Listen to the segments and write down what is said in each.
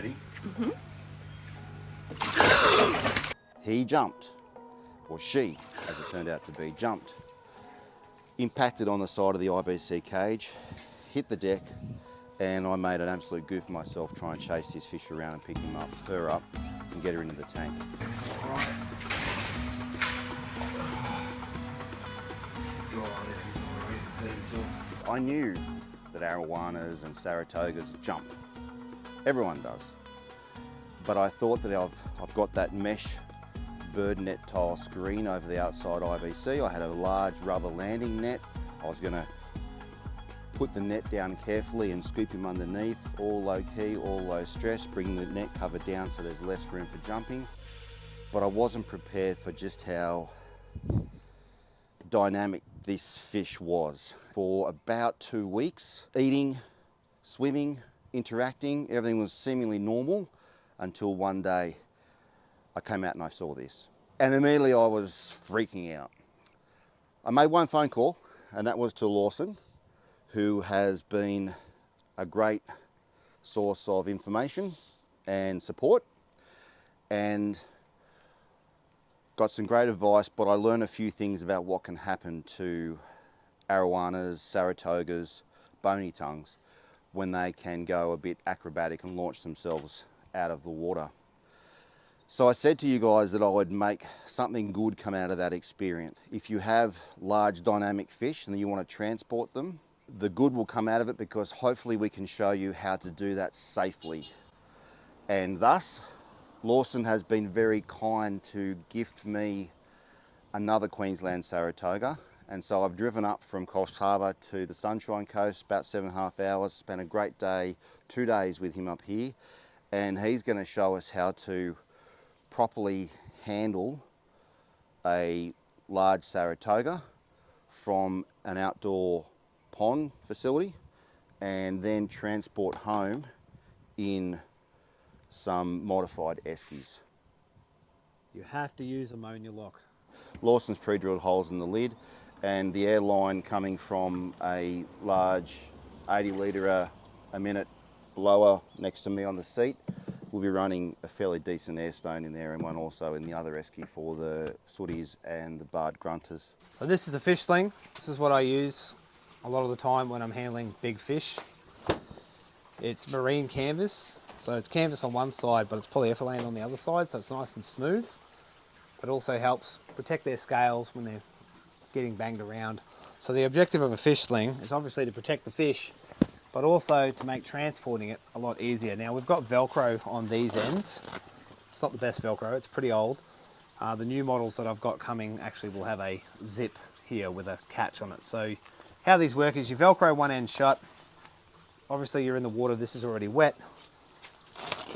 Ready? He jumped, or she, as it turned out to be, jumped, impacted on the side of the IBC cage, hit the deck, and I made an absolute goof myself trying to chase this fish around and pick her up, and get her into the tank. I knew that AROWANAs and Saratogas jump. Everyone does. But I thought that I've got that mesh bird net tile screen over the outside IBC. I had a large rubber landing net. I was going to put the net down carefully and scoop him underneath, all low key, all low stress, bring the net cover down so there's less room for jumping. But I wasn't prepared for just how dynamic this fish was. For about 2 weeks, eating, swimming, interacting, everything was seemingly normal until one day I came out and I saw this. And immediately I was freaking out. I made one phone call, and that was to Lawson, who has been a great source of information and support, and got some great advice, but I learned a few things about what can happen to AROWANAs, Saratogas, bony tongues when they can go a bit acrobatic and launch themselves out of the water. So I said to you guys that I would make something good come out of that experience. If you have large dynamic fish and you want to transport them, the good will come out of it, because hopefully we can show you how to do that safely. And thus, Lawson has been very kind to gift me another Queensland Saratoga. And so I've driven up from Coffs Harbour to the Sunshine Coast, about 7.5 hours, spent a great day, 2 days with him up here. And he's going to show us how to properly handle a large Saratoga from an outdoor pond facility and then transport home in some modified eskies. You have to use ammonia lock. Lawson's pre-drilled holes in the lid, and the air line coming from a large 80 litre a minute blower next to me on the seat. We'll be running a fairly decent air stone in there, and one also in the other esky for the sooties and the barred grunters. So this is a Fish Sling. This is what I use a lot of the time when I'm handling big fish. It's marine canvas. So it's canvas on one side, but it's polyethylene on the other side, so it's nice and smooth. But also helps protect their scales when they're getting banged around. So the objective of a fish sling is obviously to protect the fish, but also to make transporting it a lot easier. Now we've got Velcro on these ends. It's not the best Velcro, it's pretty old. The new models that I've got coming actually will have a zip here with a catch on it. So how these work is you Velcro one end shut. Obviously you're in the water, this is already wet.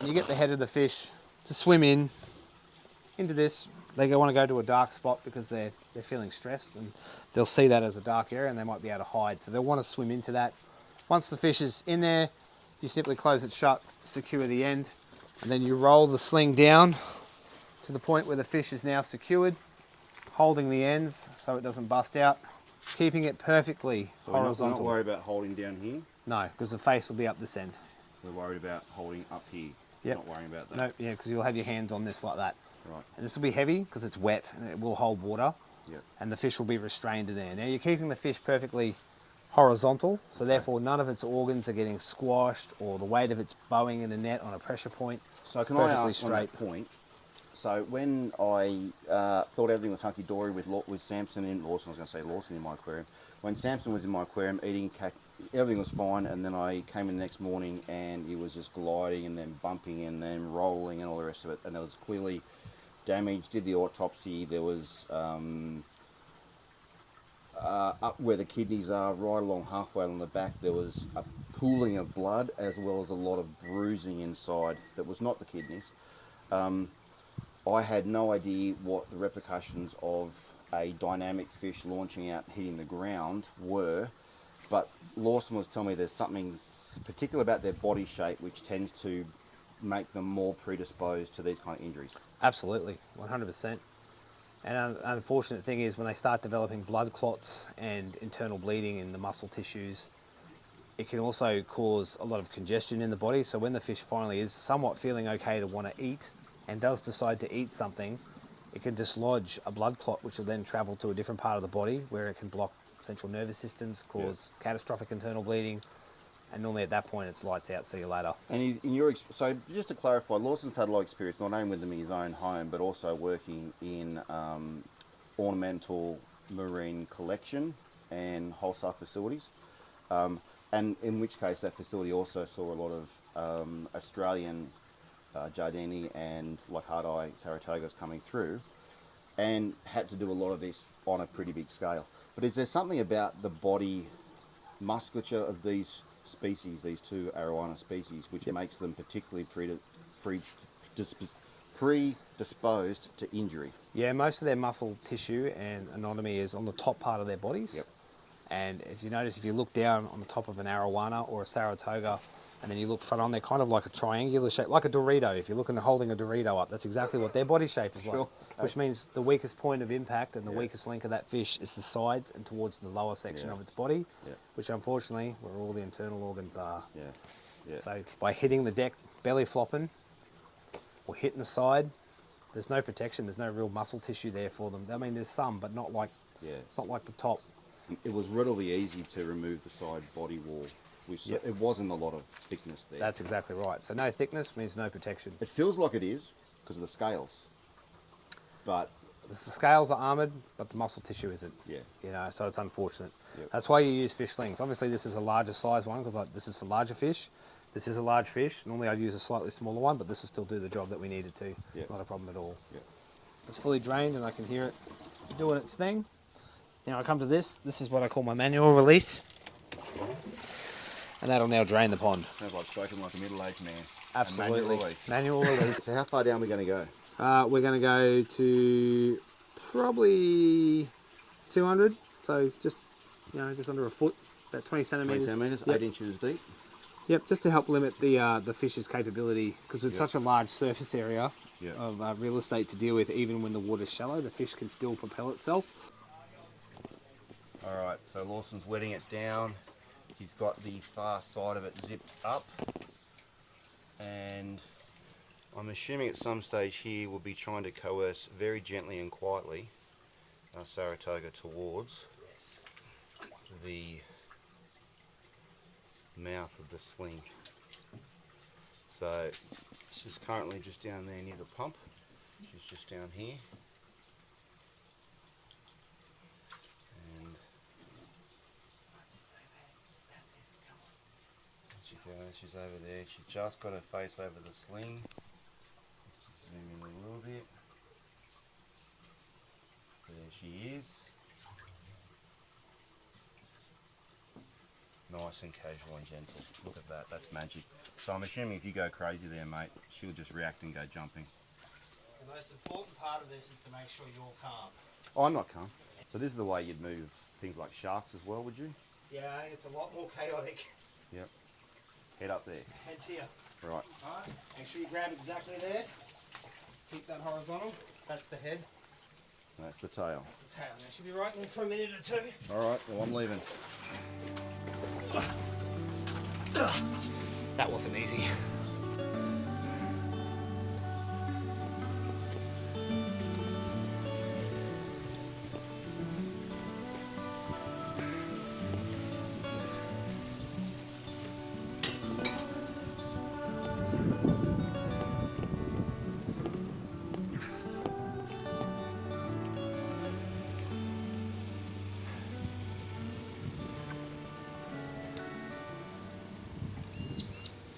You get the head of the fish to swim into this. They want to go to a dark spot because they're feeling stressed, and they'll see that as a dark area and they might be able to hide. So they'll want to swim into that. Once the fish is in there, you simply close it shut, secure the end, and then you roll the sling down to the point where the fish is now secured, holding the ends so it doesn't bust out, keeping it perfectly horizontal. We're not worried about holding down here? No, because the face will be up this end. We're worried about holding up here. Yep. Not worrying about that. No, yeah, because you'll have your hands on this like that. Right. And this will be heavy because it's wet and it will hold water. Yep. And the fish will be restrained in there. Now you're keeping the fish perfectly horizontal, so therefore none of its organs are getting squashed or the weight of its bowing in a net on a pressure point. So can I ask on that point, so when I thought everything was hunky-dory with Samson in Lawson, I was going to say Lawson in my aquarium, when Samson was in my aquarium eating everything was fine, and then I came in the next morning and it was just gliding and then bumping and then rolling and all the rest of it, and there was clearly damage. Did the autopsy, there was up where the kidneys are, right along halfway along the back, there was a pooling of blood as well as a lot of bruising inside that was not the kidneys. I had no idea what the repercussions of a dynamic fish launching out hitting the ground were, but Lawson was telling me there's something particular about their body shape which tends to make them more predisposed to these kind of injuries. Absolutely, 100%. And an unfortunate thing is when they start developing blood clots and internal bleeding in the muscle tissues, it can also cause a lot of congestion in the body. So when the fish finally is somewhat feeling okay to want to eat and does decide to eat something, it can dislodge a blood clot, which will then travel to a different part of the body where it can block central nervous systems, cause catastrophic internal bleeding, and normally at that point it's lights out, see you later. And in your so just to clarify, Lawson's had a lot of experience not only with them in his own home, but also working in ornamental marine collection and wholesale facilities. And in which case that facility also saw a lot of Australian Jardini and like hard-eye Saratogas coming through, and had to do a lot of this on a pretty big scale. But is there something about the body musculature of these species, these two AROWANA species, which makes them particularly predisposed to injury? Yeah, most of their muscle tissue and anatomy is on the top part of their bodies. Yep. And if you notice, if you look down on the top of an AROWANA or a Saratoga, and then you look front on, they're kind of like a triangular shape, like a Dorito. If you're looking at holding a Dorito up, that's exactly what their body shape is like. Which means the weakest point of impact and the weakest link of that fish is the sides and towards the lower section of its body, which unfortunately, where all the internal organs are. So by hitting the deck, belly flopping, or hitting the side, there's no protection. There's no real muscle tissue there for them. I mean, there's some, but not like it's not like the top. It was relatively easy to remove the side body wall, which it wasn't a lot of thickness there. That's exactly right. So no thickness means no protection. It feels like it is because of the scales, but the scales are armoured, but the muscle tissue isn't. Yeah. You know, so it's unfortunate. Yep. That's why you use fish slings. Obviously, this is a larger size one because this is for larger fish. This is a large fish. Normally, I'd use a slightly smaller one, but this will still do the job that we needed to. Yep. Not a problem at all. Yep. It's fully drained, and I can hear it doing its thing. Now I come to this. This is what I call my manual release, and that'll now drain the pond. Sounds like spoken like a middle-aged man. Absolutely. Manual release. So how far down are we going to go? We're going to go to probably 200, so just just under a foot, about 20 centimetres. 20 centimetres, Yep. 8 inches deep. Yep, just to help limit the fish's capability, because with such a large surface area of real estate to deal with, even when the water's shallow, the fish can still propel itself. All right, so Lawson's wetting it down. He's got the far side of it zipped up, and I'm assuming at some stage here we'll be trying to coerce very gently and quietly our Saratoga towards the mouth of the sling. So she's currently just down there near the pump. She's just down here. And she goes, she's over there. She's just got her face over the sling. Let's just zoom in a little bit. There she is. Nice and casual and gentle. Look at that, that's magic. So I'm assuming if you go crazy there, mate, she'll just react and go jumping. The most important part of this is to make sure you're calm. Oh, I'm not calm. So this is the way you'd move things like sharks as well, would you? Yeah, it's a lot more chaotic. Yep. Head up there. Head's here. Right. Alright, make sure you grab exactly there. Keep that horizontal. That's the head. That's the tail. That's the tail. Now she'll be right in for a minute or two. All right, well, I'm leaving. That wasn't easy.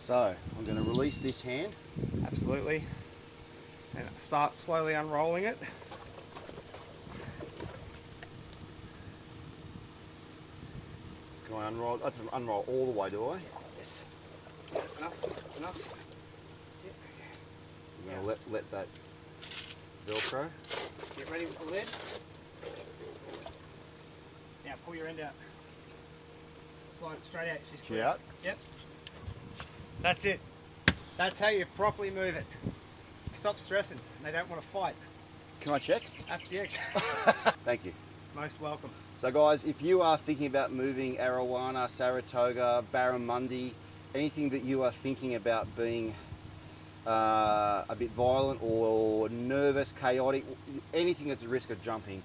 So I'm going to release this hand. Absolutely. And start slowly unrolling it. Can I unroll? I have to unroll all the way, do I? Yes. That's enough. That's enough. That's it. I'm going to let that Velcro. Get ready with the lid. Now pull your end out. Slide it straight out. She's She out? Yep. That's it. That's how you properly move it. Stop stressing. They don't want to fight. Can I check? Yeah. Thank you. Most welcome. So guys, if you are thinking about moving AROWANA, Saratoga, Barramundi, anything that you are thinking about being a bit violent or nervous, chaotic, anything that's at risk of jumping,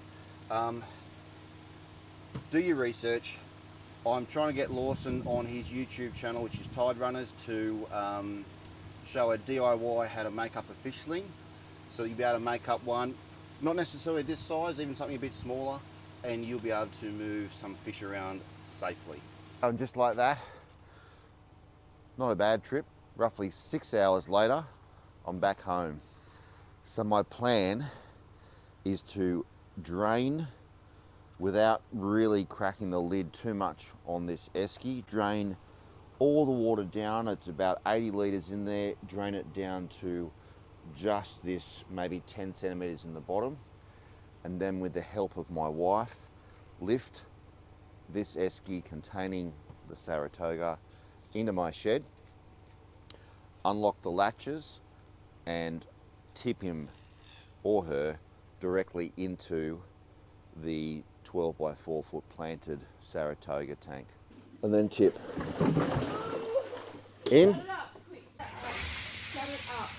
do your research. I'm trying to get Lawson on his YouTube channel, which is Tide Runners, to show a DIY how to make up a fish sling. So you'll be able to make up one, not necessarily this size, even something a bit smaller, and you'll be able to move some fish around safely. And just like that, not a bad trip. Roughly 6 hours later, I'm back home. So my plan is to drain without really cracking the lid too much on this esky. Drain all the water down. It's about 80 litres in there. Drain it down to just this, maybe 10 centimetres in the bottom. And then with the help of my wife, lift this esky containing the Saratoga into my shed, unlock the latches and tip him or her directly into the 12 by 4 foot planted Saratoga tank. And then tip. In. Shut it up, quick. Shut it up.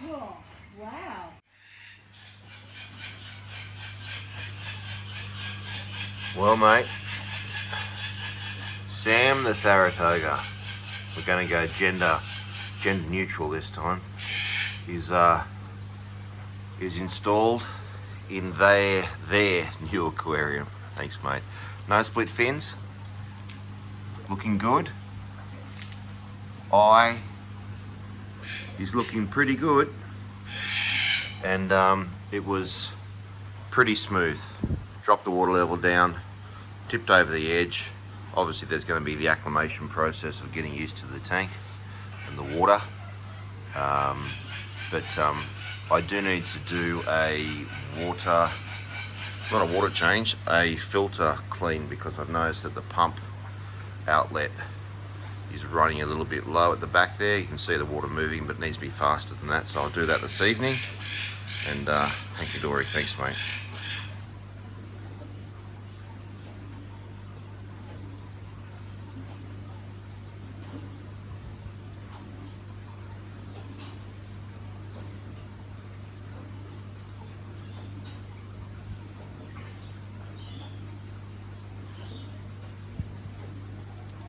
Oh, wow. Well, mate, Sam the Saratoga. We're going to go gender neutral this time. Is installed in their new aquarium. Thanks, mate. No split fins. Looking good. Eye is looking pretty good, and it was pretty smooth. Dropped the water level down, tipped over the edge. Obviously there's going to be the acclimation process of getting used to the tank and the water, but I do need to do a water, not a water change, a filter clean, because I've noticed that the pump outlet is running a little bit low at the back there. You can see the water moving, but it needs to be faster than that, so I'll do that this evening. And hanky dory, thanks mate.